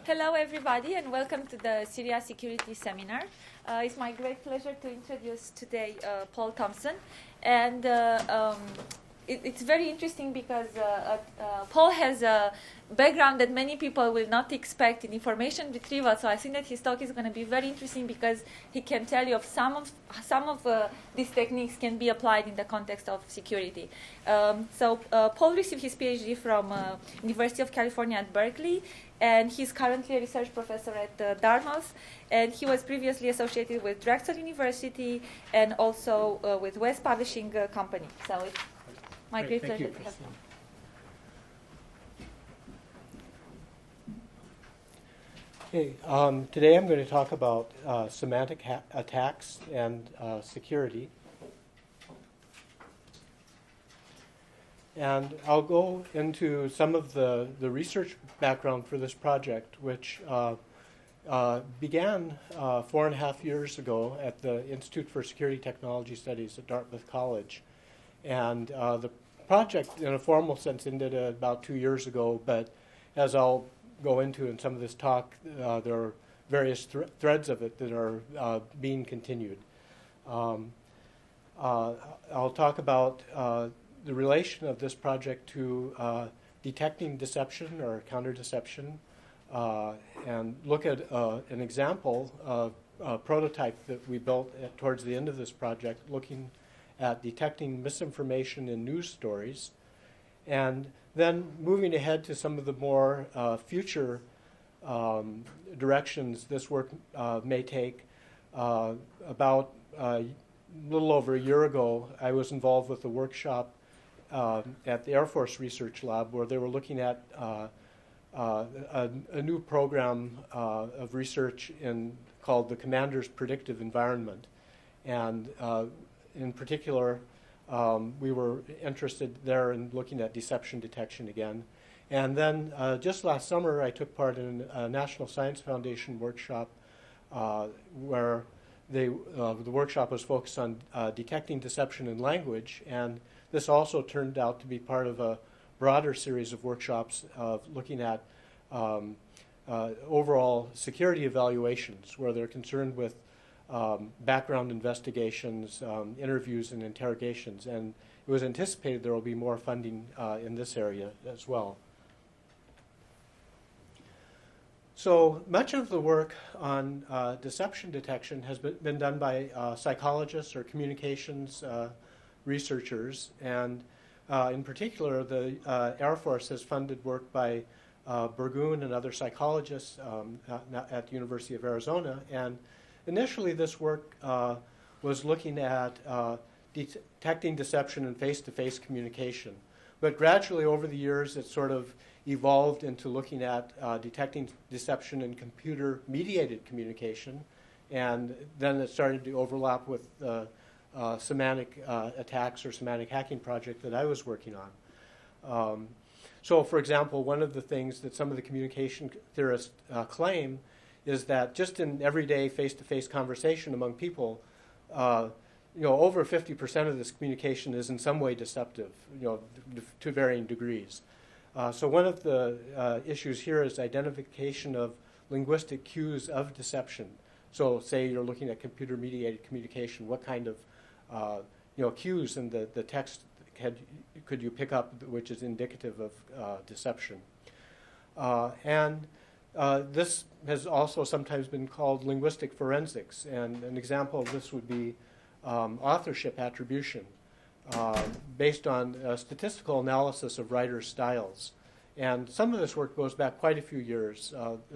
Hello, everybody, and welcome to the CERIAS Security Seminar. It's my great pleasure to introduce today Paul Thompson. And it's very interesting because Paul has a background that many people will not expect in information retrieval. So I think that his talk is going to be very interesting because he can tell you of some of these techniques can be applied in the context of security. Paul received his PhD from University of California at Berkeley, and he's currently a research professor at Dartmouth. And he was previously associated with Drexel University and also with West Publishing Company. So it's my great pleasure to have him. Okay, today I'm going to talk about semantic attacks and security. And I'll go into some of the research background for this project, which began 4.5 years ago at the Institute for Security Technology Studies at Dartmouth College. And the project, in a formal sense, ended about 2 years ago, but as I'll go into in some of this talk, there are various threads of it that are being continued. I'll talk about the relation of this project to detecting deception or counter-deception, and look at an example of a prototype that we built towards the end of this project, looking at detecting misinformation in news stories, and then moving ahead to some of the more future directions this work may take. About a little over a year ago, I was involved with a workshop at the Air Force Research Lab where they were looking at a new program of research called the Commander's Predictive Environment. And in particular, we were interested there in looking at deception detection again. And then just last summer, I took part in a National Science Foundation workshop where the workshop was focused on detecting deception in language. And this also turned out to be part of a broader series of workshops of looking at overall security evaluations, where they're concerned with background investigations, interviews, and interrogations. And it was anticipated there will be more funding in this area as well. So much of the work on deception detection has been done by psychologists or communications researchers. And in particular, the Air Force has funded work by Burgoon and other psychologists at the University of Arizona. And initially, this work was looking at detecting deception in face-to-face communication. But gradually, over the years, it sort of evolved into looking at detecting deception in computer-mediated communication. And then it started to overlap with semantic attacks or semantic hacking project that I was working on. So, for example, one of the things that some of the communication theorists claim is that just in everyday face-to-face conversation among people, over 50% of this communication is in some way deceptive, to varying degrees. So one of the issues here is identification of linguistic cues of deception. So say you're looking at computer-mediated communication, what kind of cues in the text could you pick up which is indicative of deception? This has also sometimes been called linguistic forensics, and an example of this would be authorship attribution, based on statistical analysis of writers' styles. And some of this work goes back quite a few years.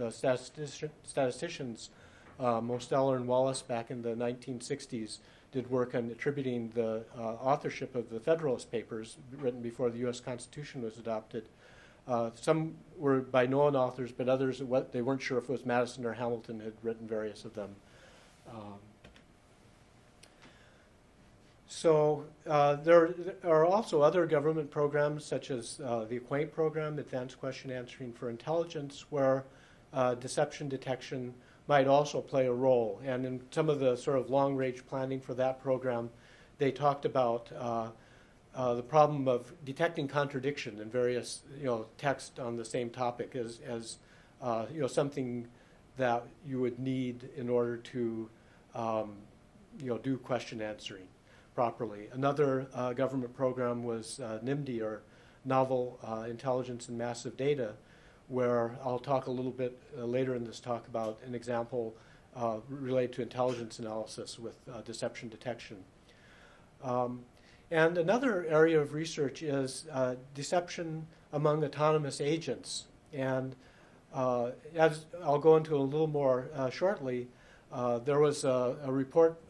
Statisticians, Mosteller and Wallace back in the 1960s did work on attributing the authorship of the Federalist Papers written before the U.S. Constitution was adopted. Some were by known authors, but others, they weren't sure if it was Madison or Hamilton had written various of them. So there are also other government programs, such as the ACQUAINT program, Advanced Question Answering for Intelligence, where deception detection might also play a role. And in some of the sort of long-range planning for that program, they talked about the problem of detecting contradiction in various text on the same topic as something that you would need in order to do question answering properly. Another government program was NIMD, or Novel Intelligence and Massive Data, where I'll talk a little bit later in this talk about an example related to intelligence analysis with deception detection. And another area of research is deception among autonomous agents. And as I'll go into a little more shortly, there was a report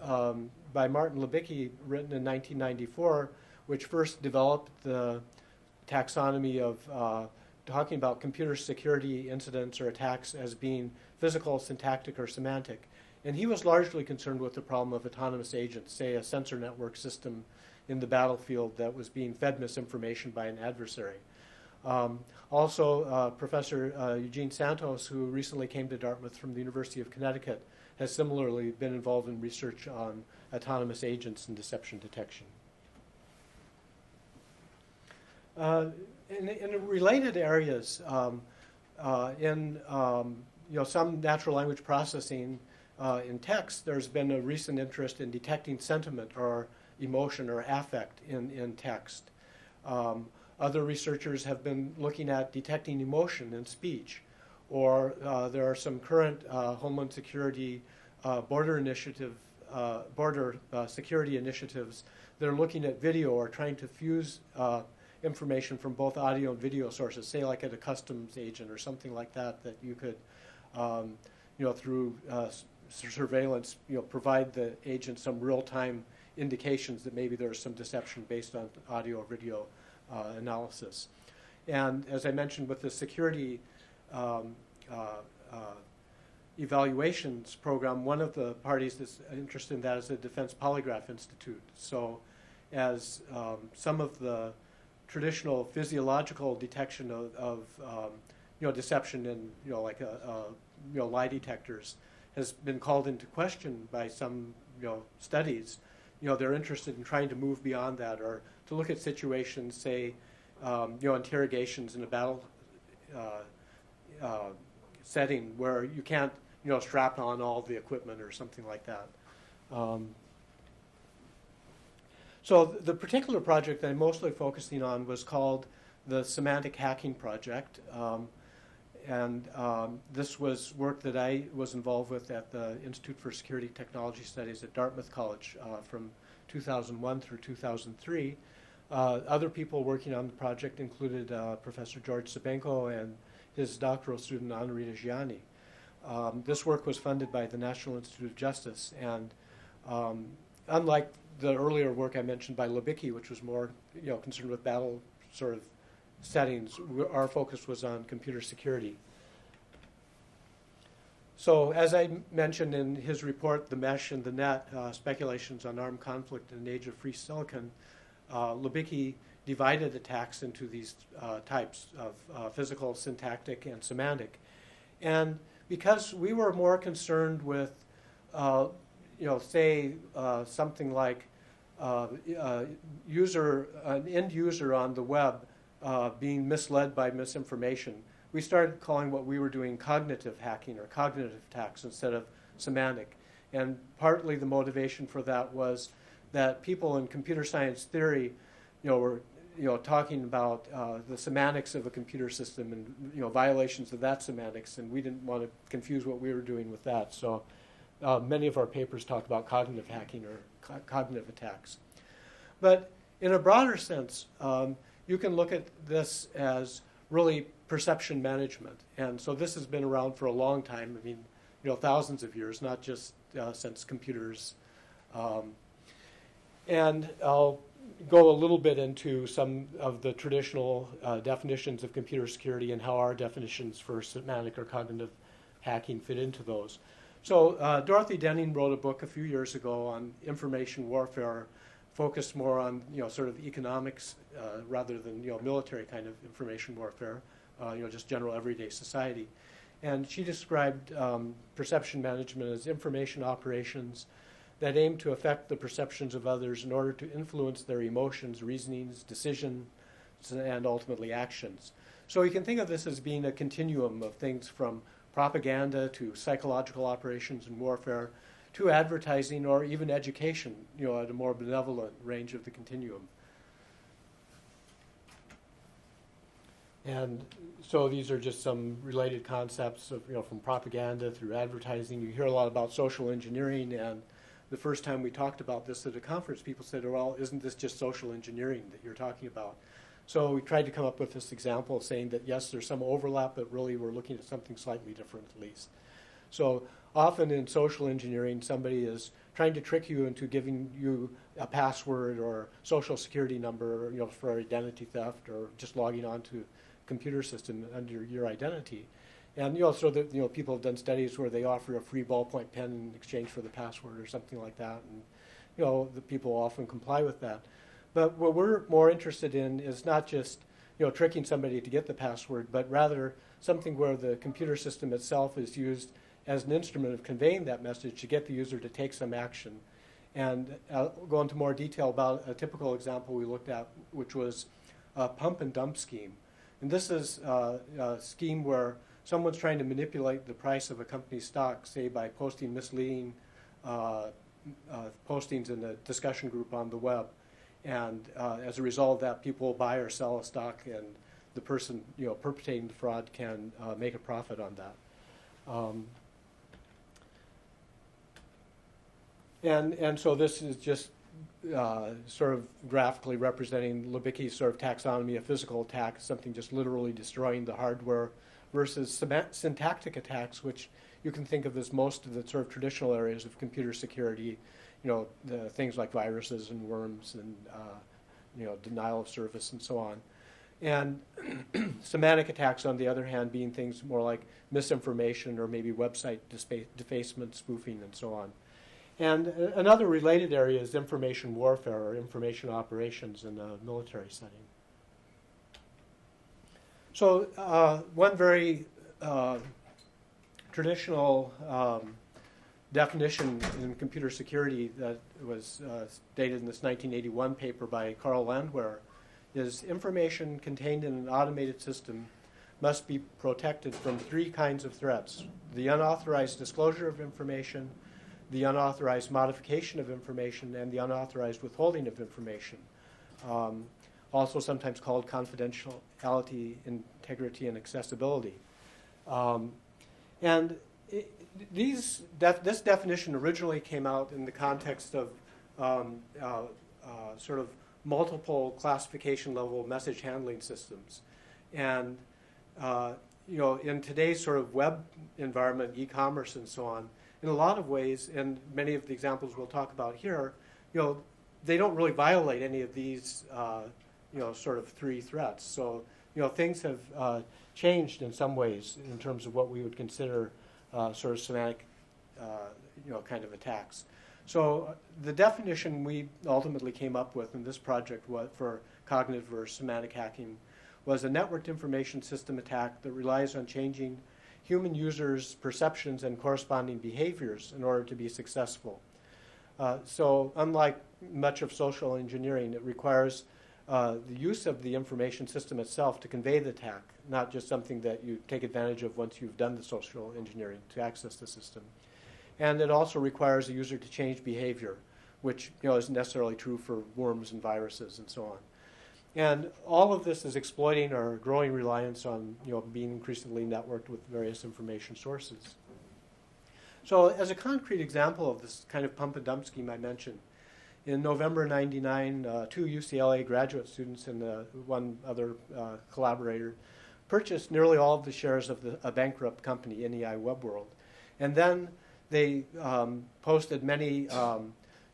by Martin Libicki written in 1994, which first developed the taxonomy of talking about computer security incidents or attacks as being physical, syntactic, or semantic. And he was largely concerned with the problem of autonomous agents, say a sensor network system in the battlefield that was being fed misinformation by an adversary. Also, Professor Eugene Santos, who recently came to Dartmouth from the University of Connecticut, has similarly been involved in research on autonomous agents and deception detection. In related areas, in some natural language processing in text, there's been a recent interest in detecting sentiment or emotion or affect in text. Other researchers have been looking at detecting emotion in speech, or there are some current Homeland Security border security initiatives that are looking at video or trying to fuse information from both audio and video sources, say like at a customs agent or something like that, that you could, through surveillance, provide the agent some real-time indications that maybe there's some deception based on audio or video analysis. And as I mentioned with the security evaluations program, one of the parties that's interested in that is the Defense Polygraph Institute. So as some of the traditional physiological detection of deception in like lie detectors has been called into question by some studies. They're interested in trying to move beyond that, or to look at situations, say interrogations in a battle setting where you can't strap on all the equipment or something like that. So the particular project that I'm mostly focusing on was called the Semantic Hacking Project. This was work that I was involved with at the Institute for Security Technology Studies at Dartmouth College from 2001 through 2003. Other people working on the project included Professor George Sabenko and his doctoral student, Anurita Gianni. This work was funded by the National Institute of Justice, and unlike the earlier work I mentioned by Libicki, which was more concerned with battle sort of settings, our focus was on computer security. So as I mentioned in his report, The Mesh and the Net, Speculations on Armed Conflict in an Age of Free Silicon, Libicki divided attacks into these types of physical, syntactic, and semantic. And because we were more concerned with, say, something like an end user on the web being misled by misinformation, we started calling what we were doing cognitive hacking or cognitive attacks instead of semantic. And partly the motivation for that was that people in computer science theory, were talking about the semantics of a computer system and violations of that semantics, and we didn't want to confuse what we were doing with that. So many of our papers talk about cognitive hacking or cognitive attacks. But in a broader sense, you can look at this as really perception management. And so this has been around for a long time. I mean, thousands of years, not just since computers. And I'll go a little bit into some of the traditional definitions of computer security and how our definitions for semantic or cognitive hacking fit into those. So Dorothy Denning wrote a book a few years ago on information warfare, focused more on sort of economics rather than military kind of information warfare, just general everyday society. And she described perception management as information operations that aim to affect the perceptions of others in order to influence their emotions, reasonings, decisions, and ultimately actions. So you can think of this as being a continuum of things from propaganda to psychological operations and warfare to advertising or even education, at a more benevolent range of the continuum. And so these are just some related concepts of, from propaganda through advertising. You hear a lot about social engineering, and the first time we talked about this at a conference, people said, well, isn't this just social engineering that you're talking about? So we tried to come up with this example saying that, yes, there's some overlap, but really we're looking at something slightly different at least. So often in social engineering, somebody is trying to trick you into giving you a password or social security number, for identity theft, or just logging on to a computer system under your identity. And so that people have done studies where they offer a free ballpoint pen in exchange for the password or something like that, and the people often comply with that. But what we're more interested in is not just tricking somebody to get the password, but rather something where the computer system itself is used as an instrument of conveying that message to get the user to take some action. And I'll go into more detail about a typical example we looked at, which was a pump and dump scheme. And this is a scheme where someone's trying to manipulate the price of a company's stock, say by posting misleading postings in a discussion group on the web. And as a result of that, people buy or sell a stock, and the person perpetrating the fraud can make a profit on that. And so this is just sort of graphically representing Libicki's sort of taxonomy of physical attack, something just literally destroying the hardware, versus syntactic attacks, which you can think of as most of the sort of traditional areas of computer security, the things like viruses and worms and denial of service and so on. And semantic attacks, on the other hand, being things more like misinformation or maybe website defacement, spoofing, and so on. And another related area is information warfare or information operations in a military setting. So one very traditional definition in computer security that was stated in this 1981 paper by Carl Landwehr is information contained in an automated system must be protected from three kinds of threats: the unauthorized disclosure of information, the unauthorized modification of information, and the unauthorized withholding of information, also sometimes called confidentiality, integrity, and accessibility. This definition originally came out in the context of sort of multiple classification level message handling systems. And in today's sort of web environment, e-commerce and so on, in a lot of ways, and many of the examples we'll talk about here, they don't really violate any of these sort of three threats. So things have changed in some ways in terms of what we would consider sort of semantic, kind of attacks. So the definition we ultimately came up with in this project for cognitive or semantic hacking was a networked information system attack that relies on changing human users' perceptions and corresponding behaviors in order to be successful. So unlike much of social engineering, it requires the use of the information system itself to convey the attack, not just something that you take advantage of once you've done the social engineering to access the system. And it also requires the user to change behavior, which isn't necessarily true for worms and viruses and so on. And all of this is exploiting our growing reliance on being increasingly networked with various information sources. So as a concrete example of this kind of pump and dump scheme I mentioned, in November '99, two UCLA graduate students and one other collaborator purchased nearly all of the shares of a bankrupt company, NEI WebWorld. And then they posted many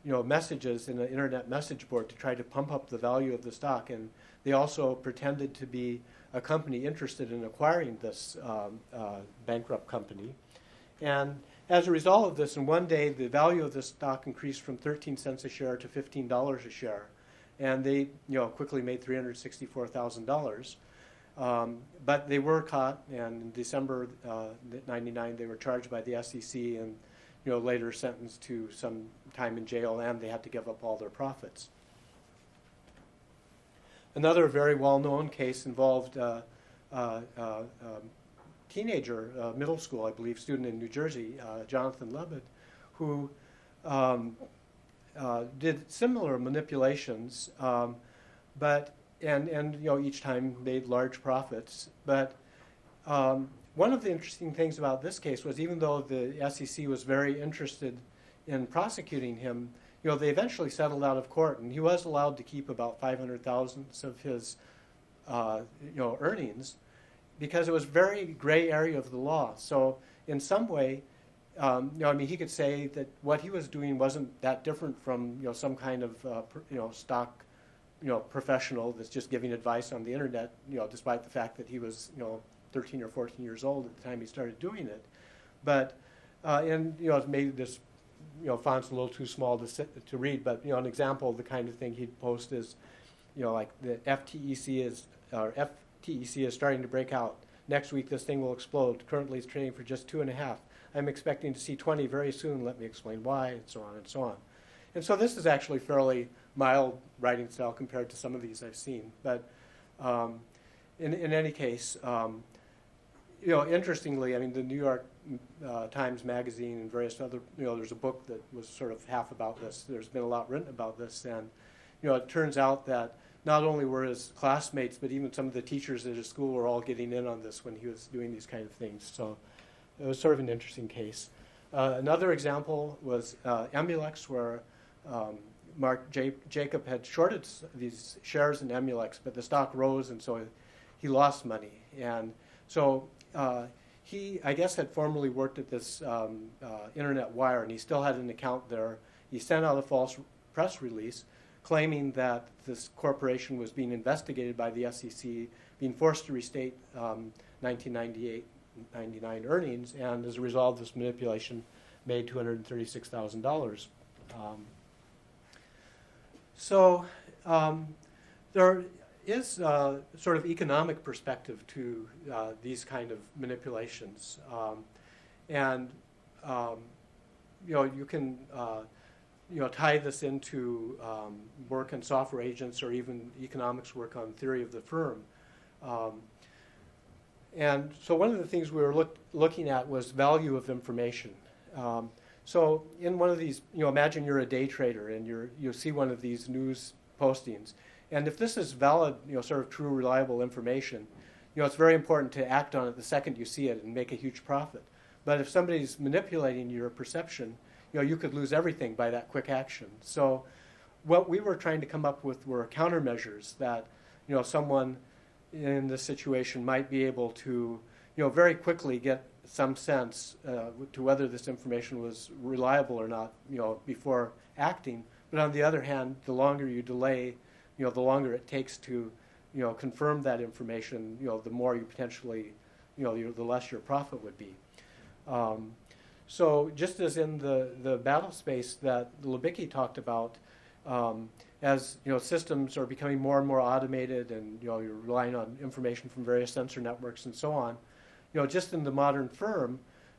messages in an internet message board to try to pump up the value of the stock. And they also pretended to be a company interested in acquiring this bankrupt company. And as a result of this, in one day, the value of this stock increased from 13 cents a share to $15 a share. And they quickly made $364,000. But they were caught, and in December '99, they were charged by the SEC and later sentenced to some time in jail, and they had to give up all their profits. Another very well-known case involved teenager, middle school, I believe, student in New Jersey, Jonathan Lebed, who did similar manipulations, but each time made large profits. But one of the interesting things about this case was, even though the SEC was very interested in prosecuting him, they eventually settled out of court, and he was allowed to keep about 500,000 of his earnings, because it was very gray area of the law. So in some way, he could say that what he was doing wasn't that different from some kind of stock professional that's just giving advice on the internet, despite the fact that he was 13 or 14 years old at the time he started doing it. But maybe this font's a little too small to read, but an example of the kind of thing he'd post is like the FTEC is starting to break out. Next week this thing will explode. Currently it's trading for just 2.5. I'm expecting to see 20 very soon. Let me explain why, and so on and so on. And so this is actually fairly mild writing style compared to some of these I've seen. But in any case, interestingly, the New York Times Magazine and various other, there's a book that was sort of half about this. There's been a lot written about this, and it turns out that not only were his classmates, but even some of the teachers at his school were all getting in on this when he was doing these kind of things. So it was sort of an interesting case. Another example was Emulex, where Mark Jacob had shorted these shares in Emulex, but the stock rose, and so he lost money. And so he, I guess, had formerly worked at this Internet Wire, and he still had an account there. He sent out a false press release claiming that this corporation was being investigated by the SEC, being forced to restate 1998-99 earnings, and as a result of this manipulation, made $236,000. So there is sort of economic perspective to these kind of manipulations, and you can tie this into work in software agents or even economics work on theory of the firm. And so one of the things we were looking at was value of information. So in one of these, imagine you're a day trader and you see one of these news postings. And if this is valid, sort of true, reliable information, it's very important to act on it the second you see it and make a huge profit. But if somebody's manipulating your perception, you could lose everything by that quick action. So what we were trying to come up with were countermeasures that, someone in this situation might be able to, very quickly get some sense to whether this information was reliable or not, before acting. But on the other hand, the longer you delay, the longer it takes to, confirm that information, the more you potentially, the less your profit would be. So just as in the battle space that Libicki talked about, as systems are becoming more and more automated, and you're relying on information from various sensor networks and so on, just in the modern firm,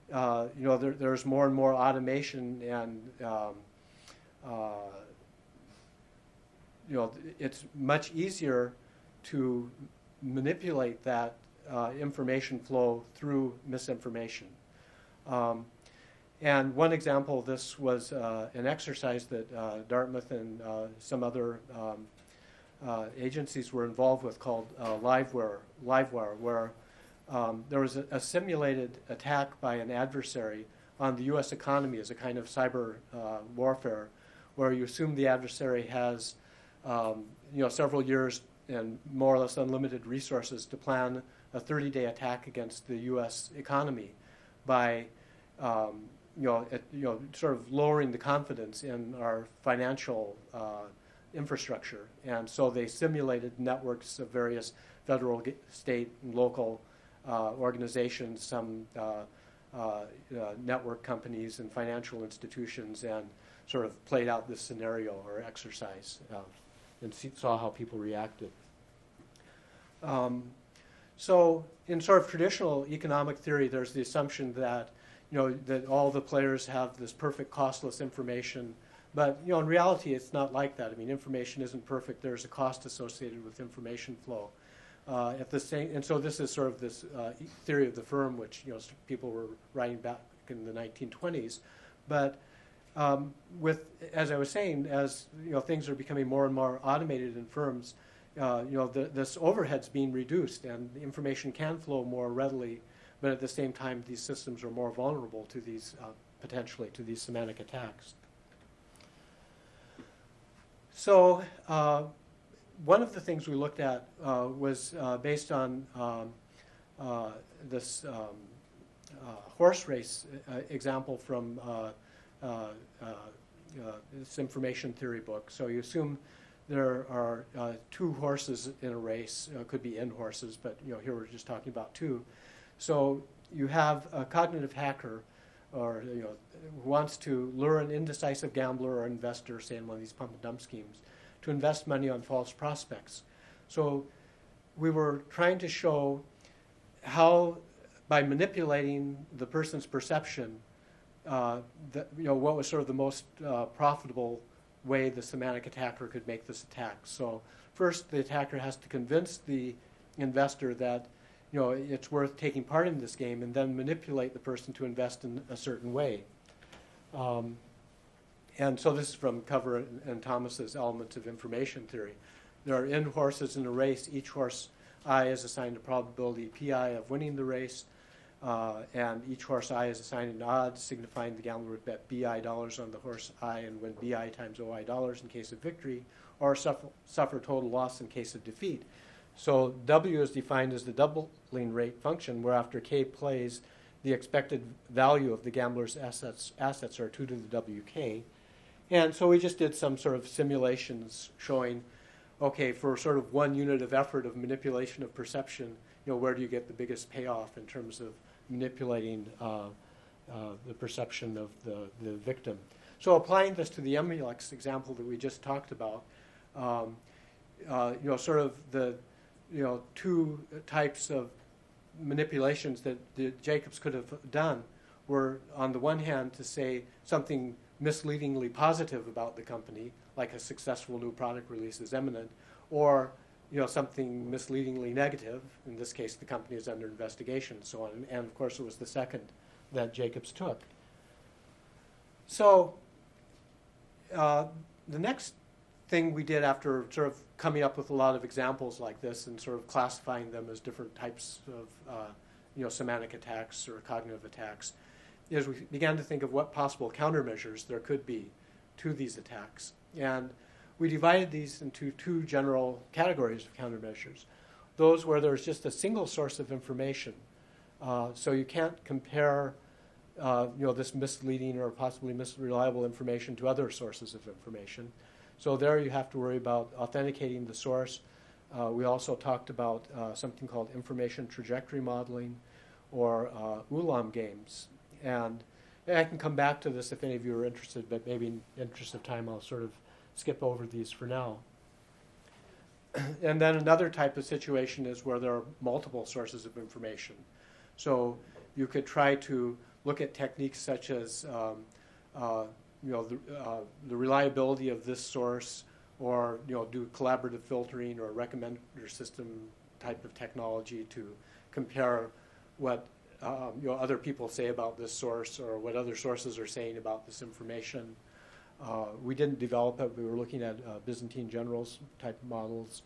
there's more and more automation, and it's much easier to manipulate that information flow through misinformation. And one example of this was an exercise that Dartmouth and some other agencies were involved with called Livewire, where there was a simulated attack by an adversary on the U.S. economy as a kind of cyber warfare, where you assume the adversary has several years and more or less unlimited resources to plan a 30-day attack against the U.S. economy by sort of lowering the confidence in our financial infrastructure. And so they simulated networks of various federal, state, and local organizations, some network companies and financial institutions, and sort of played out this scenario or exercise and saw how people reacted. So in sort of traditional economic theory, there's the assumption that that all the players have this perfect costless information. But in reality, it's not like that. Information isn't perfect. There's a cost associated with information flow. at the same, and so this is sort of this theory of the firm, which people were writing back in the 1920s. But as I was saying, as things are becoming more and more automated in firms, this overhead's being reduced, and the information can flow more readily. But at the same time, these systems are more vulnerable to these potentially to these semantic attacks. So one of the things we looked at was based on this horse race example from this information theory book. So you assume there are two horses in a race. Could be N horses, but here we're just talking about two. So you have a cognitive hacker, or who wants to lure an indecisive gambler or investor, say in one of these pump and dump schemes, to invest money on false prospects. So we were trying to show how, by manipulating the person's perception, what was sort of the most profitable way the semantic attacker could make this attack. So first, the attacker has to convince the investor that it's worth taking part in this game, and then manipulate the person to invest in a certain way. And so this is from Cover and Thomas's Elements of Information Theory. There are N horses in a race. Each horse I is assigned a probability pi of winning the race, and each horse I is assigned an odds, signifying the gambler would bet bi dollars on the horse I and win bi times oi dollars in case of victory, or suffer total loss in case of defeat. So W is defined as the doubling rate function, where after K plays, the expected value of the gambler's assets are 2 to the WK. And so we just did some sort of simulations showing, okay, for sort of 1 unit of effort of manipulation of perception, where do you get the biggest payoff in terms of manipulating the perception of the victim. So applying this to the Emulex example that we just talked about, sort of the two types of manipulations that the Jacobs could have done were, on the one hand, to say something misleadingly positive about the company, like a successful new product release is imminent, or something misleadingly negative. In this case, the company is under investigation, and so on. And of course, it was the second that Jacobs took. So the next thing we did after sort of coming up with a lot of examples like this and sort of classifying them as different types of semantic attacks or cognitive attacks is we began to think of what possible countermeasures there could be to these attacks. And we divided these into two general categories of countermeasures. Those where there's just a single source of information. So you can't compare this misleading or possibly misreliable information to other sources of information. So there you have to worry about authenticating the source. We also talked about something called information trajectory modeling, or Ulam games. And I can come back to this if any of you are interested, but maybe in the interest of time I'll sort of skip over these for now. And then another type of situation is where there are multiple sources of information. So you could try to look at techniques such as the reliability of this source, or do collaborative filtering or recommender system type of technology to compare what other people say about this source, or what other sources are saying about this information. We didn't develop it. We were looking at Byzantine generals type models.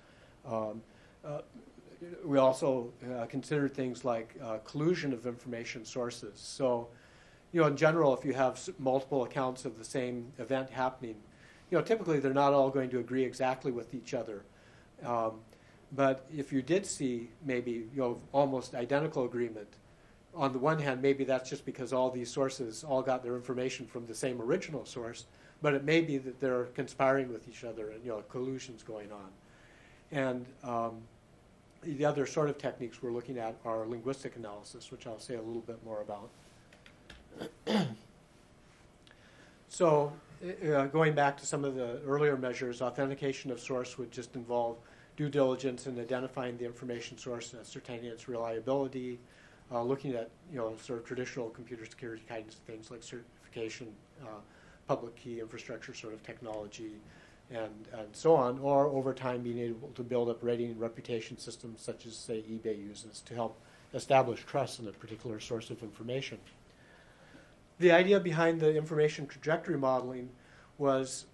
We also considered things like collusion of information sources. So, in general, if you have multiple accounts of the same event happening, typically they're not all going to agree exactly with each other. But if you did see maybe almost identical agreement, on the one hand, maybe that's just because all these sources all got their information from the same original source, but it may be that they're conspiring with each other and collusion's going on. And the other sort of techniques we're looking at are linguistic analysis, which I'll say a little bit more about. So going back to some of the earlier measures, authentication of source would just involve due diligence in identifying the information source and ascertaining its reliability, looking at sort of traditional computer security kinds of things like certification, public key infrastructure sort of technology, and so on, or over time being able to build up rating and reputation systems such as, say, eBay uses to help establish trust in a particular source of information. The idea behind the information trajectory modeling was,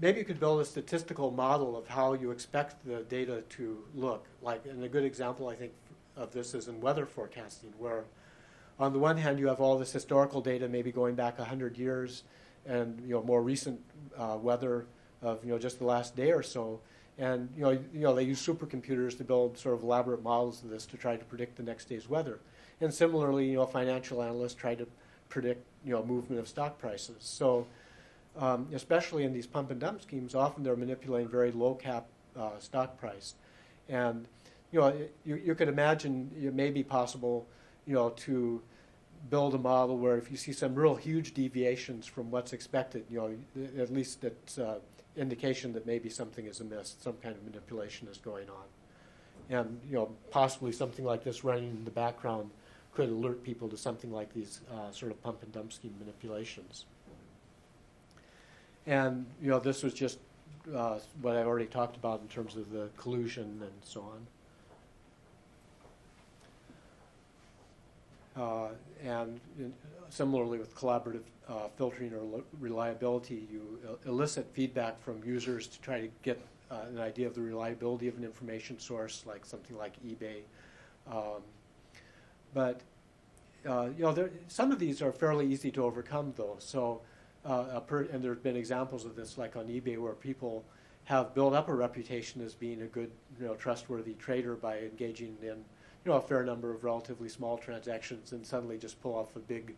maybe you could build a statistical model of how you expect the data to look. And a good example, I think, of this is in weather forecasting, where on the one hand you have all this historical data, maybe going back 100 years, and more recent weather of just the last day or so, and they use supercomputers to build sort of elaborate models of this to try to predict the next day's weather. And similarly, financial analysts try to predict movement of stock prices. So especially in these pump and dump schemes, often they're manipulating very low cap stock price, and you could imagine it may be possible to build a model where if you see some real huge deviations from what's expected, at least it's indication that maybe something is amiss, some kind of manipulation is going on. And possibly something like this running in the background could alert people to something like these sort of pump and dump scheme manipulations. And this was just what I already talked about in terms of the collusion and so on. And similarly with collaborative filtering or reliability, you elicit feedback from users to try to get an idea of the reliability of an information source, like something like eBay. But some of these are fairly easy to overcome, though. So, and there have been examples of this, like on eBay, where people have built up a reputation as being a good, trustworthy trader by engaging in a fair number of relatively small transactions, and suddenly just pull off a big,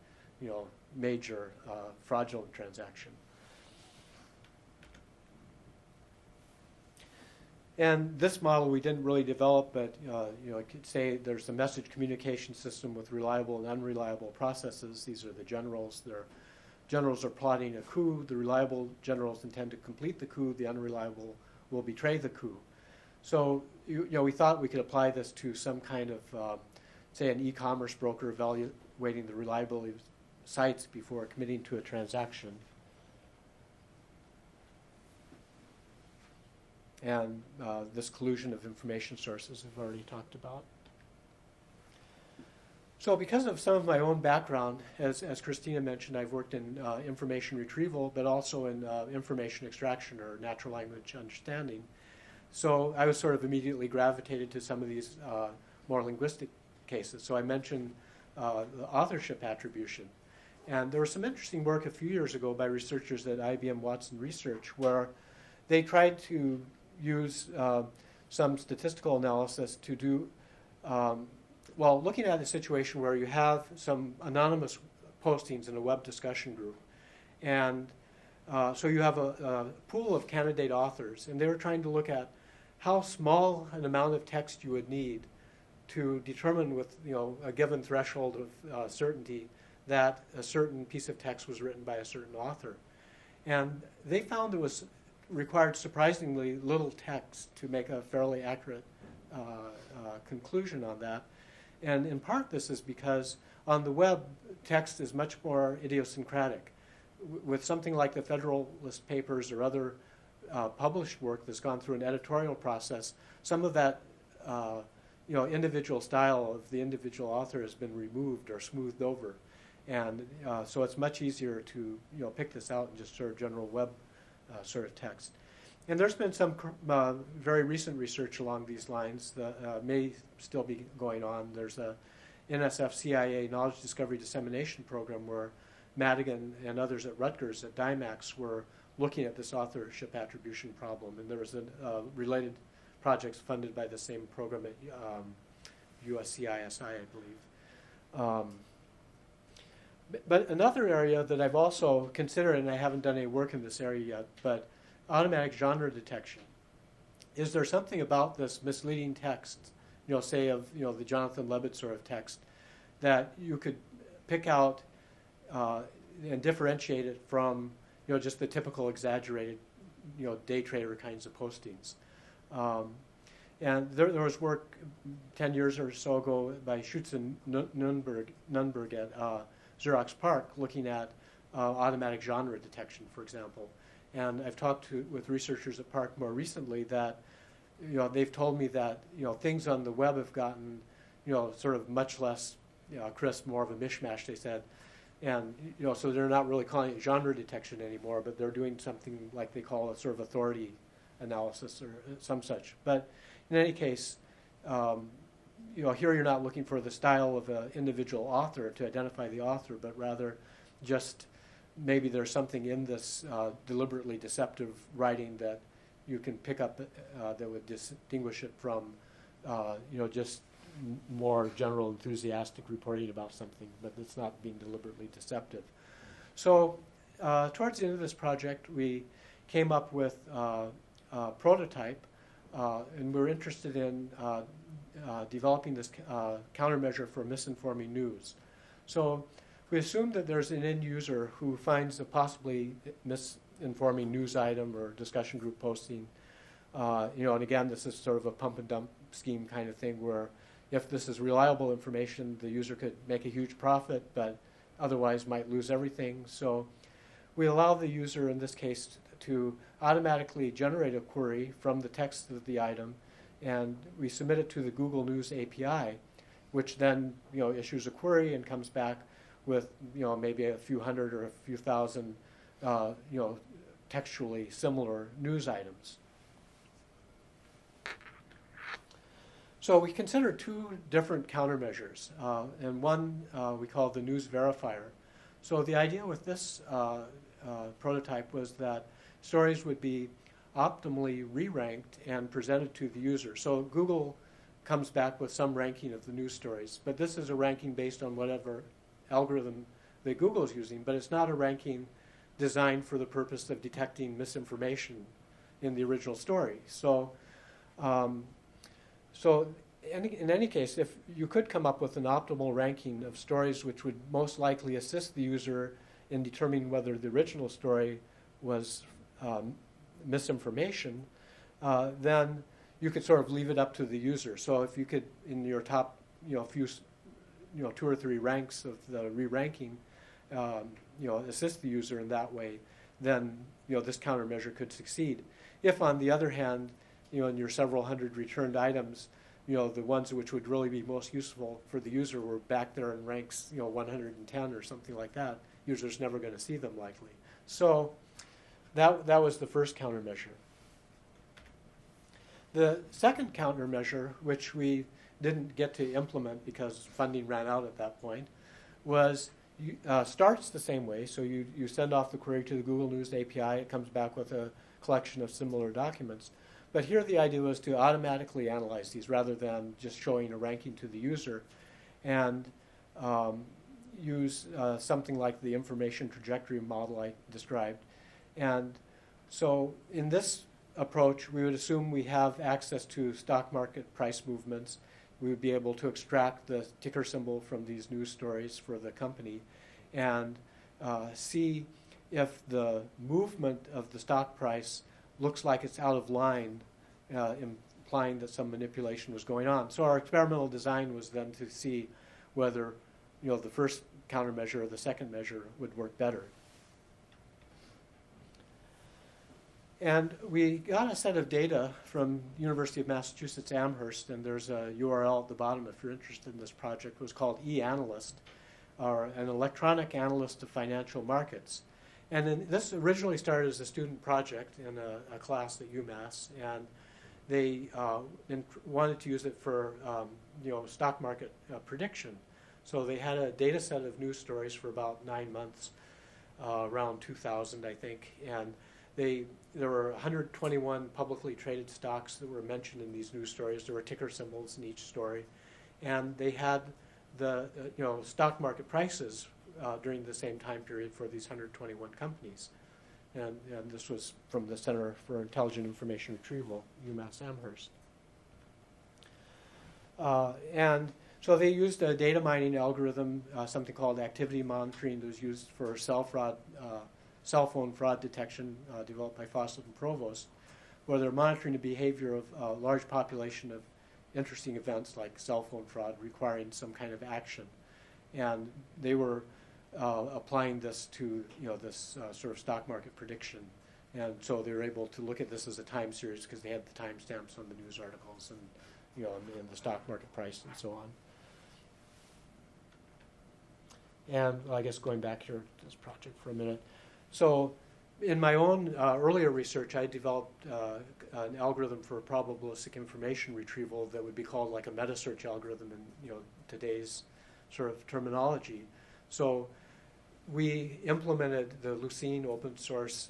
major fraudulent transaction. And this model we didn't really develop, but I could say there's a message communication system with reliable and unreliable processes. These are the generals. Generals are plotting a coup. The reliable generals intend to complete the coup. The unreliable will betray the coup. So we thought we could apply this to some kind of, say, an e-commerce broker evaluating the reliability of sites before committing to a transaction. And this collusion of information sources I've already talked about. So because of some of my own background, as Christina mentioned, I've worked in information retrieval, but also in information extraction or natural language understanding. So I was sort of immediately gravitated to some of these more linguistic cases. So I mentioned the authorship attribution. And there was some interesting work a few years ago by researchers at IBM Watson Research where they tried to use some statistical analysis to do, looking at a situation where you have some anonymous postings in a web discussion group. And so you have a pool of candidate authors, and they were trying to look at how small an amount of text you would need to determine with a given threshold of certainty that a certain piece of text was written by a certain author. And they found it was required surprisingly little text to make a fairly accurate conclusion on that. And in part this is because on the web, text is much more idiosyncratic. With something like the Federalist Papers or other published work that's gone through an editorial process, some of that individual style of the individual author has been removed or smoothed over. And so it's much easier to pick this out and just sort of general web sort of text. And there's been some very recent research along these lines that may still be going on. There's a NSF-CIA Knowledge Discovery Dissemination Program where Madigan and others at Rutgers at DIMAX were looking at this authorship attribution problem. And there was a related projects funded by the same program at USCISI, I believe. But another area that I've also considered, and I haven't done any work in this area yet, but automatic genre detection. Is there something about this misleading text, say of the Jonathan Levitt sort of text, that you could pick out and differentiate it from just the typical exaggerated day trader kinds of postings? And there was work 10 years or so ago by Schutz and Nunberg at Xerox PARC looking at automatic genre detection, for example. And I've talked with researchers at Park more recently that, they've told me that, things on the web have gotten, sort of much less crisp, more of a mishmash, they said. And, so they're not really calling it genre detection anymore, but they're doing something like they call a sort of authority analysis or some such. But in any case, here you're not looking for the style of an individual author to identify the author, but rather just maybe there's something in this deliberately deceptive writing that you can pick up that would distinguish it from, just more general enthusiastic reporting about something, but it's not being deliberately deceptive. So towards the end of this project, we came up with a prototype, and we're interested in developing this countermeasure for misinforming news. So we assume that there's an end user who finds a possibly misinforming news item or discussion group posting. And again, this is sort of a pump and dump scheme kind of thing where if this is reliable information, the user could make a huge profit, but otherwise might lose everything. So we allow the user, in this case, to automatically generate a query from the text of the item, and we submit it to the Google News API, which then issues a query and comes back with maybe a few hundred or a few thousand textually similar news items. So we consider two different countermeasures, and one we call the news verifier. So the idea with this prototype was that stories would be optimally re-ranked and presented to the user. So Google comes back with some ranking of the news stories, but this is a ranking based on whatever algorithm that Google is using, but it's not a ranking designed for the purpose of detecting misinformation in the original story. So in any case, if you could come up with an optimal ranking of stories which would most likely assist the user in determining whether the original story was misinformation, then you could sort of leave it up to the user. So if you could, in your top, few, 2 or 3 ranks of the re-ranking, assist the user in that way, then this countermeasure could succeed. If, on the other hand, in your several hundred returned items, the ones which would really be most useful for the user were back there in ranks, 110 or something like that. User's never going to see them likely. So that was the first countermeasure. The second countermeasure, which we didn't get to implement because funding ran out at that point, was starts the same way. So you send off the query to the Google News API. It comes back with a collection of similar documents. But here the idea was to automatically analyze these rather than just showing a ranking to the user, and use something like the information trajectory model I described. And so in this approach, we would assume we have access to stock market price movements. We would be able to extract the ticker symbol from these news stories for the company and see if the movement of the stock price looks like it's out of line, implying that some manipulation was going on. So our experimental design was then to see whether the first countermeasure or the second measure would work better. And we got a set of data from University of Massachusetts Amherst, and there's a URL at the bottom if you're interested in this project. It was called eAnalyst, or an electronic analyst of financial markets. And then this originally started as a student project in a class at UMass, and they wanted to use it for stock market prediction. So they had a data set of news stories for about 9 months, around 2000, I think, and there were 121 publicly traded stocks that were mentioned in these news stories. There were ticker symbols in each story, and they had the stock market prices during the same time period for these 121 companies. And this was from the Center for Intelligent Information Retrieval, UMass Amherst. And so they used a data mining algorithm, something called activity monitoring, that was used for cell phone fraud detection, developed by Fawcett and Provost, where they're monitoring the behavior of a large population of interesting events like cell phone fraud requiring some kind of action. And they were applying this to this sort of stock market prediction And so they were able to look at this as a time series because they had the timestamps on the news articles and, and the stock market price and so on. And I guess going back here to this project for a minute. So in my own earlier research, I developed an algorithm for probabilistic information retrieval that would be called like a meta-search algorithm in today's sort of terminology. So we implemented the Lucene open source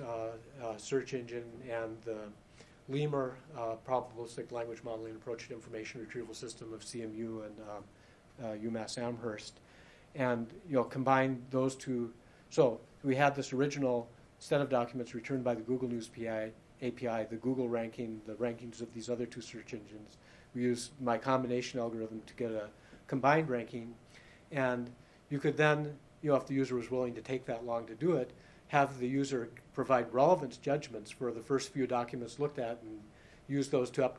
search engine and the Lemur probabilistic language modeling approach to information retrieval system of CMU and UMass Amherst, and combined those two. So we had this original set of documents returned by the Google News API, the Google ranking, the rankings of these other two search engines. We used my combination algorithm to get a combined ranking, and you could then, if the user was willing to take that long to do it, have the user provide relevance judgments for the first few documents looked at and use those to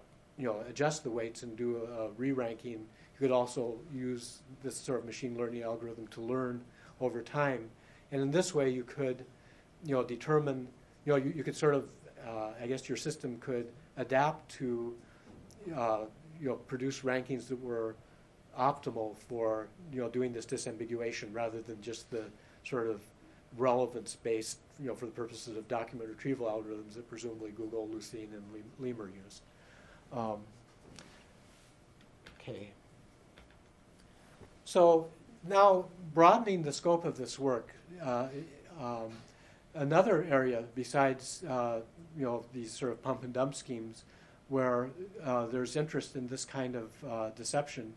adjust the weights and do a re-ranking. You could also use this sort of machine learning algorithm to learn over time. And in this way, you could, determine, you could sort of, I guess your system could adapt to, produce rankings that were optimal for, doing this disambiguation rather than just the sort of relevance-based, for the purposes of document retrieval algorithms that presumably Google, Lucene, and Lemur use. Okay. So now broadening the scope of this work, another area besides these sort of pump and dump schemes where there's interest in this kind of deception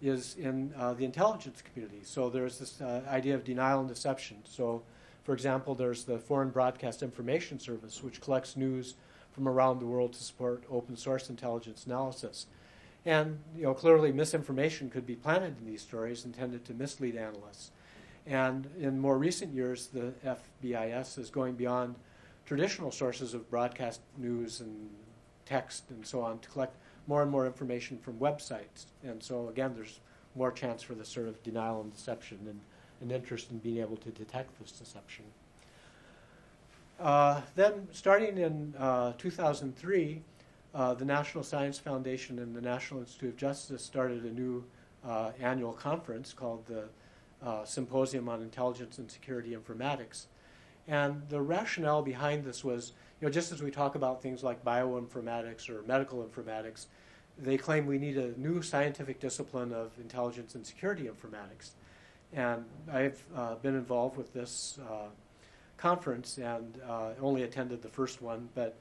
is in the intelligence community. So there's this idea of denial and deception. So, for example, there's the Foreign Broadcast Information Service, which collects news from around the world to support open source intelligence analysis. And clearly misinformation could be planted in these stories intended to mislead analysts. And in more recent years, the FBIS is going beyond traditional sources of broadcast news and text and so on to collect more and more information from websites. And so, again, there's more chance for this sort of denial and deception and an interest in being able to detect this deception. Then, starting in 2003, the National Science Foundation and the National Institute of Justice started a new annual conference called the Symposium on Intelligence and Security Informatics. And the rationale behind this was, just as we talk about things like bioinformatics or medical informatics, they claim we need a new scientific discipline of intelligence and security informatics. And I've been involved with this conference and only attended the first one, but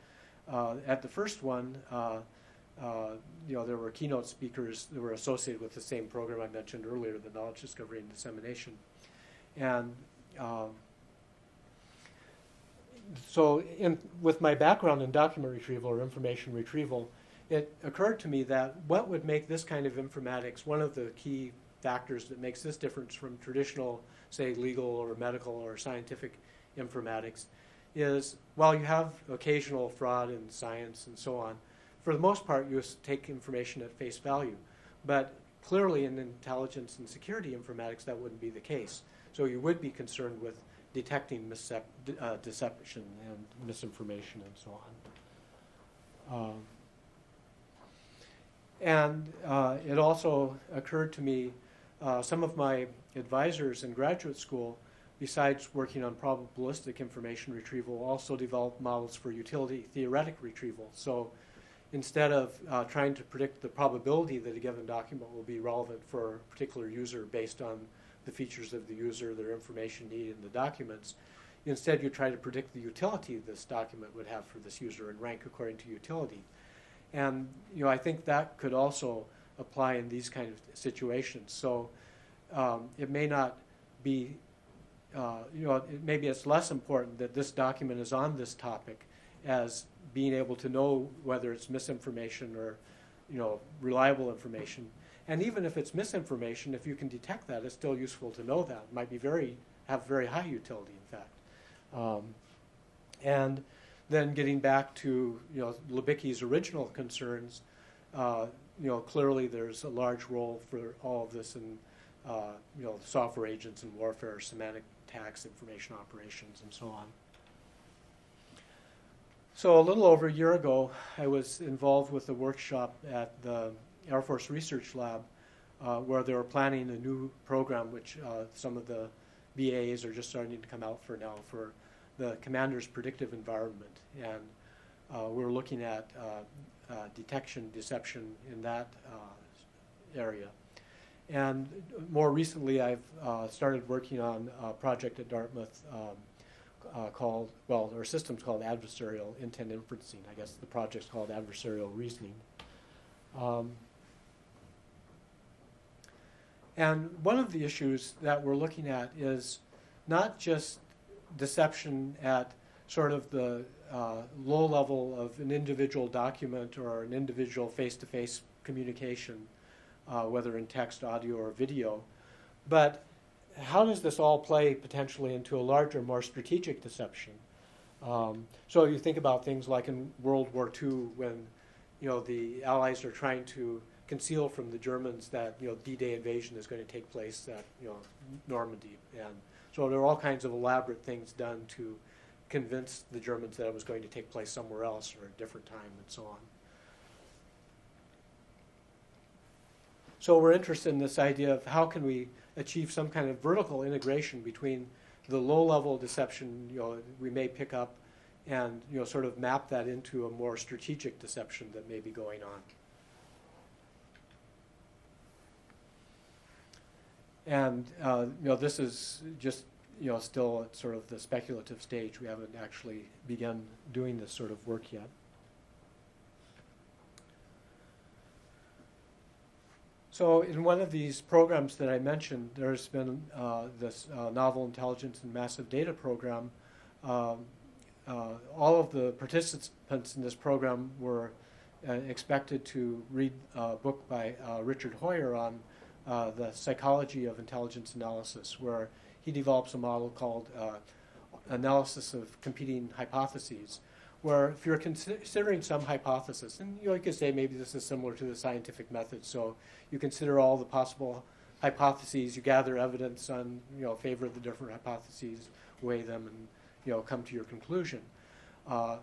at the first one, there were keynote speakers that were associated with the same program I mentioned earlier, the Knowledge Discovery and Dissemination. And so with my background in document retrieval or information retrieval, it occurred to me that what would make this kind of informatics, one of the key factors that makes this difference from traditional, say, legal or medical or scientific informatics is, while you have occasional fraud in science and so on, for the most part, you take information at face value. But clearly in intelligence and security informatics, that wouldn't be the case. So you would be concerned with detecting deception and misinformation and so on. And it also occurred to me, some of my advisors in graduate school, besides working on probabilistic information retrieval, also developed models for utility theoretic retrieval. So instead of trying to predict the probability that a given document will be relevant for a particular user based on the features of the user, their information needed in the documents, instead you try to predict the utility this document would have for this user and rank according to utility. And I think that could also apply in these kind of situations. So it may not be, maybe it's less important that this document is on this topic as being able to know whether it's misinformation or reliable information. And even if it's misinformation, if you can detect that, it's still useful to know that. It might be have very high utility, in fact. And then getting back to Libicki's original concerns, clearly there's a large role for all of this in software agents and warfare, semantic attacks, information operations, and so on. So a little over a year ago, I was involved with a workshop at the Air Force Research Lab where they were planning a new program, which some of the BAs are just starting to come out for now, for the commander's predictive environment. And we're looking at detection, deception in that area. And more recently, I've started working on a project at Dartmouth called, well, there are systems called adversarial intent inferencing. I guess the project's called adversarial reasoning. And one of the issues that we're looking at is not just deception at sort of the low level of an individual document or an individual face-to-face communication, whether in text, audio, or video, but how does this all play potentially into a larger, more strategic deception? So you think about things like in World War II when, the Allies are trying to conceal from the Germans that, D-Day invasion is going to take place at, Normandy. And so there are all kinds of elaborate things done to convince the Germans that it was going to take place somewhere else or a different time and so on. So we're interested in this idea of how can we achieve some kind of vertical integration between the low-level deception we may pick up and sort of map that into a more strategic deception that may be going on. And this is just still at sort of the speculative stage. We haven't actually begun doing this sort of work yet. So in one of these programs that I mentioned, there's been this Novel Intelligence and Massive Data program. All of the participants in this program were expected to read a book by Richard Hoyer on the psychology of intelligence analysis, where he develops a model called analysis of competing hypotheses, where if you're considering some hypothesis, and you could say maybe this is similar to the scientific method, so you consider all the possible hypotheses, you gather evidence on favor of the different hypotheses, weigh them, and come to your conclusion.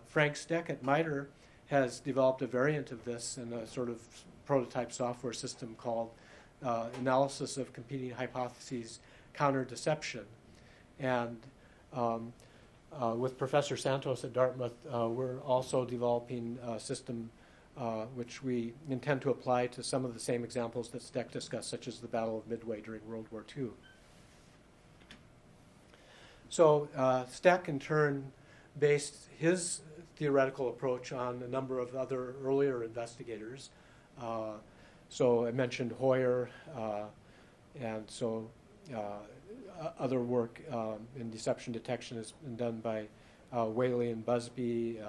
Frank Steck at MITRE has developed a variant of this in a sort of prototype software system called Analysis of Competing Hypotheses Counter-Deception. And with Professor Santos at Dartmouth, we're also developing a system which we intend to apply to some of the same examples that Steck discussed, such as the Battle of Midway during World War II. So Steck, in turn, based his theoretical approach on a number of other earlier investigators. So I mentioned Hoyer, and so other work in deception detection has been done by Whaley and Busby,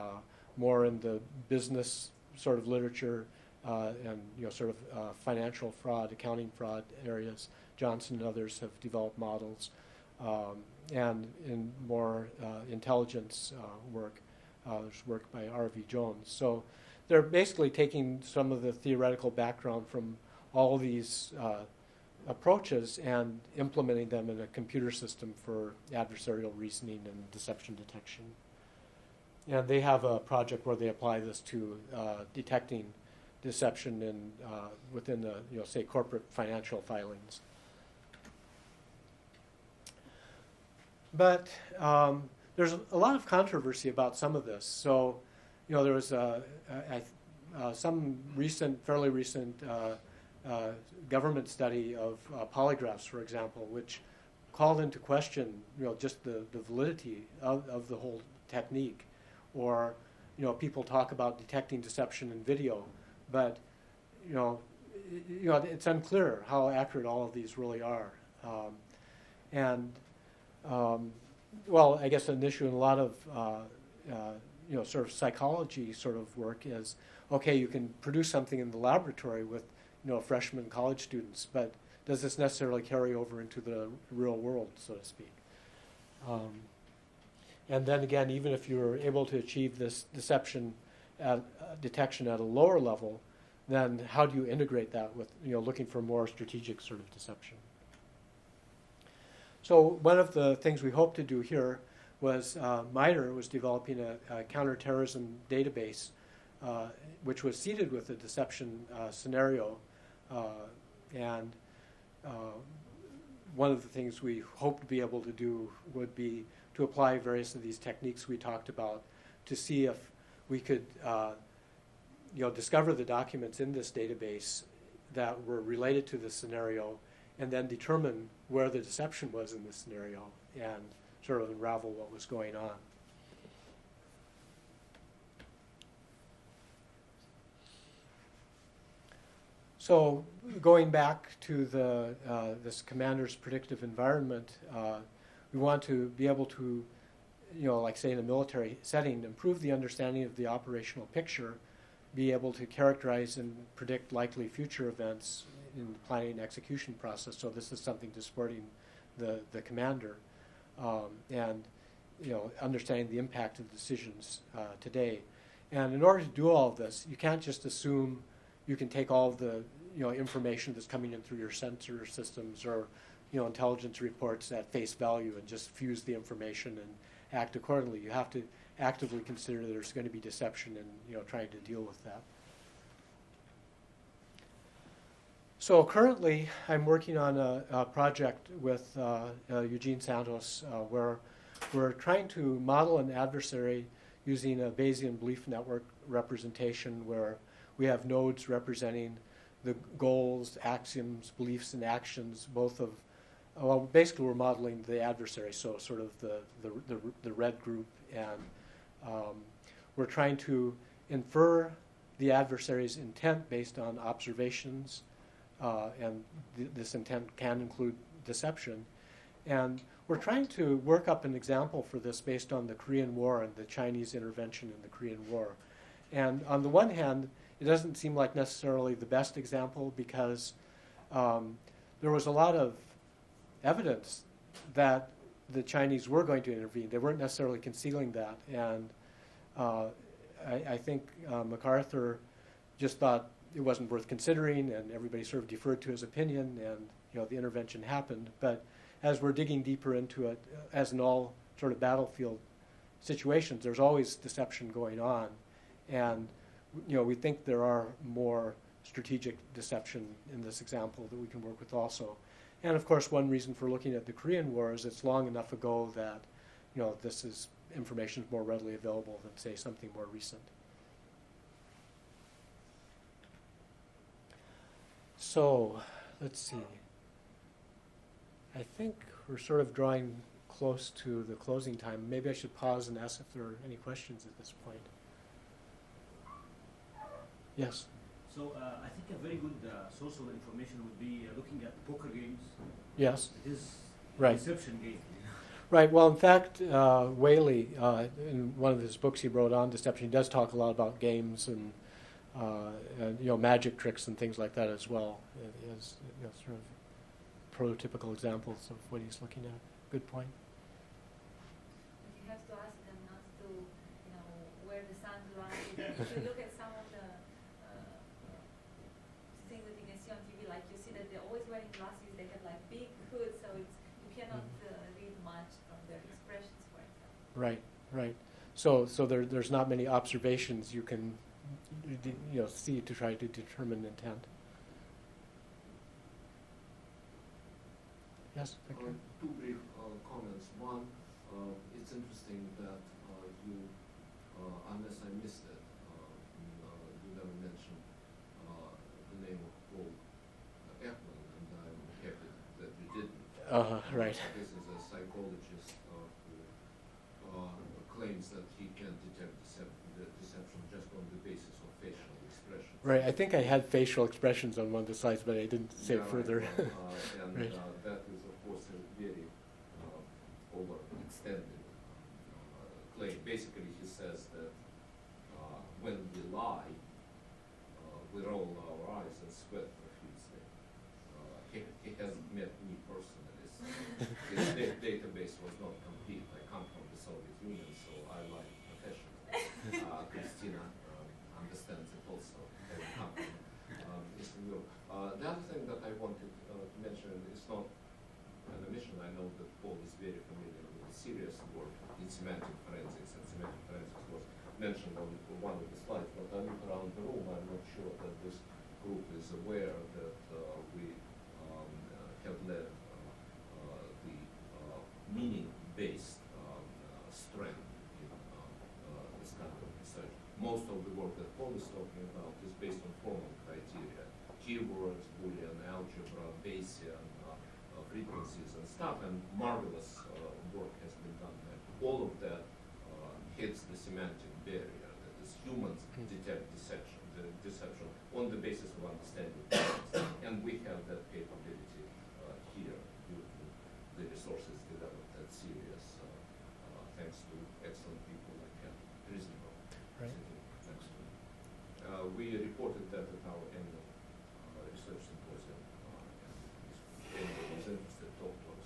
more in the business sort of literature and sort of financial fraud, accounting fraud areas. Johnson and others have developed models, and in more intelligence work, there's work by R.V. Jones. So they're basically taking some of the theoretical background from all these approaches and implementing them in a computer system for adversarial reasoning and deception detection. And they have a project where they apply this to detecting deception in within the say corporate financial filings. But there's a lot of controversy about some of this. So there was some fairly recent government study of polygraphs, for example, which called into question, just the validity of the whole technique. Or, people talk about detecting deception in video, but, it's unclear how accurate all of these really are. Well, I guess an issue in a lot of, sort of psychology sort of work is, okay, you can produce something in the laboratory with, freshman college students, but does this necessarily carry over into the real world, so to speak? And then again, even if you're able to achieve this deception detection at a lower level, then how do you integrate that with, looking for more strategic sort of deception? So one of the things we hope to do here was MITRE was developing a counterterrorism database, which was seeded with a deception scenario. And one of the things we hope to be able to do would be to apply various of these techniques we talked about to see if we could discover the documents in this database that were related to the scenario, and then determine where the deception was in the scenario and sort of unravel what was going on. So going back to this commander's predictive environment, we want to be able to, like say in a military setting, improve the understanding of the operational picture, be able to characterize and predict likely future events in the planning and execution process. So this is something to supporting the commander, and understanding the impact of decisions today. And in order to do all of this, you can't just assume you can take all of the information that's coming in through your sensor systems or intelligence reports at face value and just fuse the information and act accordingly. You have to actively consider that there's going to be deception and trying to deal with that. So currently, I'm working on a project with Eugene Santos where we're trying to model an adversary using a Bayesian belief network representation where we have nodes representing the goals, axioms, beliefs, and actions, both of, well, basically we're modeling the adversary, so sort of the red group, and we're trying to infer the adversary's intent based on observations, and this intent can include deception. And we're trying to work up an example for this based on the Korean War and the Chinese intervention in the Korean War. And on the one hand, it doesn't seem like necessarily the best example because there was a lot of evidence that the Chinese were going to intervene. They weren't necessarily concealing that. And I think MacArthur just thought it wasn't worth considering, and everybody sort of deferred to his opinion, and the intervention happened. But as we're digging deeper into it, as in all sort of battlefield situations, there's always deception going on. And we think there are more strategic deception in this example that we can work with also. And of course, one reason for looking at the Korean War is it's long enough ago that this is information is more readily available than, say, something more recent. So let's see. I think we're sort of drawing close to the closing time. Maybe I should pause and ask if there are any questions at this point. Yes? So I think a very good source of information would be looking at poker games. Yes. It is right. A deception game. Right. Well, in fact, Whaley, in one of his books he wrote on deception, he does talk a lot about games and magic tricks and things like that as well. As sort of prototypical examples of what he's looking at. Good point. But you have to ask them not to, where the sun lies. If you look at some of the things that you can see on TV, like you see that they're always wearing glasses. They have like big hoods, so you cannot read much from their expressions, for example. Right. Right. So there's not many observations you can see to try to determine intent. Yes, Victor? Two brief comments. One, it's interesting that you, unless I missed it, you never mentioned the name of Paul Ekman, and I'm happy that you didn't. Right. This is a psychologist who claims that he can detect deception just on the basis of facial expressions. Right. I think I had facial expressions on one of the slides, but I didn't say it further. And right. That is, of course, a very overextended claim. Basically, he says that when we lie, we roll our eyes and sweat profusely. He hasn't met me personally. His database was not complete. I come from the Soviet Union, so I lie professionally. Christina understands it also. Eastern Europe. The other thing that I wanted to mention is not an omission. I know that Paul is very familiar with CERIAS work in semantic forensics, and semantic forensics was mentioned on one of the slides, but I look around the room, I'm not sure that this group is aware that we have led the meaning-based strength in this kind of research. Most of the work that Paul is talking about is based on formal criteria, keywords, Boolean, algebra, Bayesian, frequencies and stuff, and marvelous work has been done there. All of that hits the semantic barrier, that is, humans detect deception on the basis of understanding things. And we have that capability here due to the resources developed at CERIAS, thanks to excellent people like Reasonable. Right. Next to me. We reported that at our annual research symposium. And anybody who's interested, talk to us.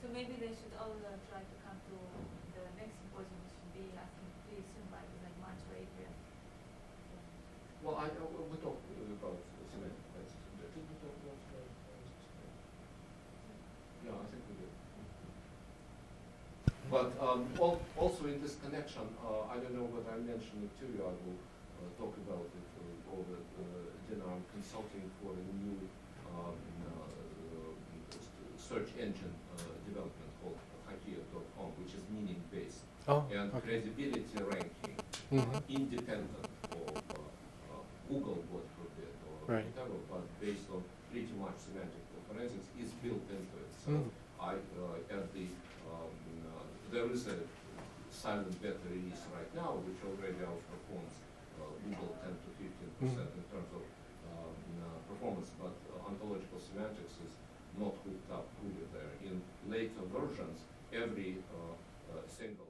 So maybe they should all try to come to the next symposium, which should be, I think, pretty soon, like March or April. Well, we talked about semantic forensics. Did we talk about forensics? Yeah, I think we did. But also in this connection, I don't know whether I mentioned it to you. I will talk about it over dinner. I'm consulting for a new search engine development called Hakia.com, which is meaning-based and credibility ranking, independent of Google, God forbid, or whatever, but based on pretty much semantic forensics, is built into it. So there is a silent beta release right now, which already outperforms Google 10 to 15% in terms of performance, but ontological semantics is not hooked up fully there. In later versions, every single